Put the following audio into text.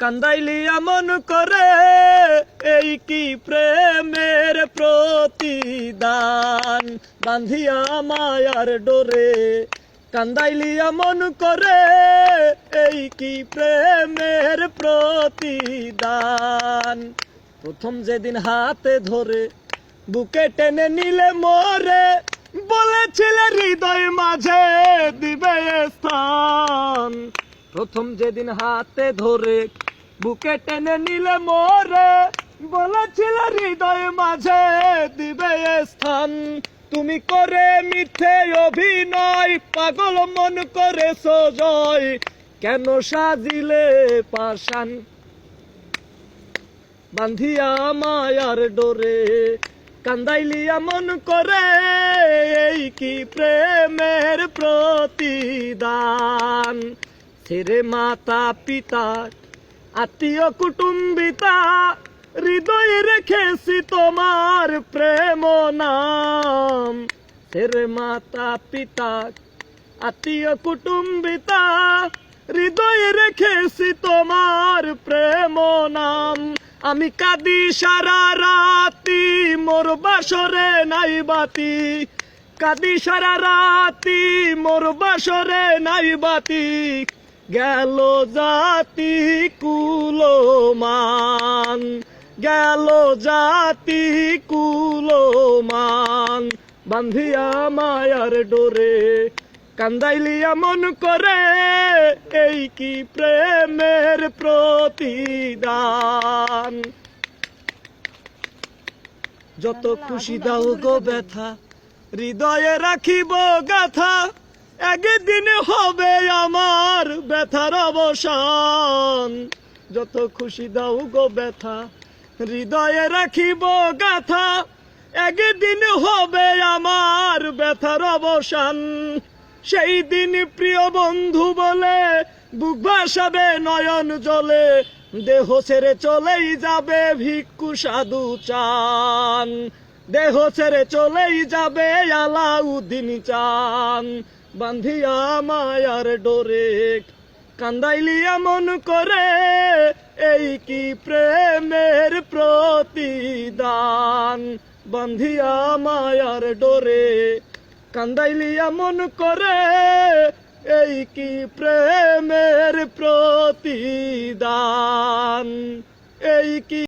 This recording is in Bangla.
কান্দাইলি এমন করে, এই কি প্রেমের প্রতিদান। বান্ধিয়া মায়ার ডোরে কান্দাইলি এমন করে, এই কি প্রেমের প্রতিদান। প্রথম যেদিন হাতে ধরে বুকে টেনে নিলে মোরে, বলেছিলে হৃদয় মাঝে দিবে স্থান। প্রথম যেদিন হাতে ধরে বুকে টেনে নিলে মোরে, বলেছিলে হৃদয় মাঝে দিবে স্থান। তুমি করে মিথ্যে অভিনয়, পাগল মন করে জয়, কেন সাজিলে পাষাণ। বান্ধিয়া মায়ার ডোরে কান্দাইলি এমন করে, এই কি প্রেমের প্রতিদান। ছেড়ে মাতা পিতা আত্মীয় কুটুম্বিতা, হৃদয়ে রেখেছি তোমার প্রেম নাম। ছেড়ে মাতা পিতা আত্মীয় কুটুম্বিতা, হৃদয়ে রেখেছি তোমার প্রেম নাম। আমি কাঁদি সারা রাতি, মোর বাসরে নাই বাতি। কাঁদি সারা রাতি, মোর বাসরে নাই বাতি। গেল জাতি কুলমান, গেল জাতি কুলমান। বান্ধিয়া মায়ার ডোরে কান্দাইলি এমন করে, এই কি প্রেমের প্রতিদান। যত খুশি দাও গো ব্যথা, হৃদয়ে রাখিব গাথা। একদিন হবে আমার ব্যথার অবসান। যত খুশি দাও গো ব্যথা, হৃদয়ে রাখিব গাথা। একদিন হবে আমার ব্যথার অবসান। সেই দিন প্রিয় বন্ধু বলে বুক ভাসাবে নয়ন জলে, দেহ ছেড়ে চলেই যাবে ভিক্ষু সাধু চান। দেহ ছেড়ে চলেই যাবে আলাউদ্দিন চান। বান্ধিয়া মায়ার ডোরে কান্দাইলি এমন করে, এই কি প্রেমের প্রতিদান। বান্ধিয়া মায়ার ডোরে কান্দাইলি এমন করে, এই কি প্রেমের প্রতিদান। এই কি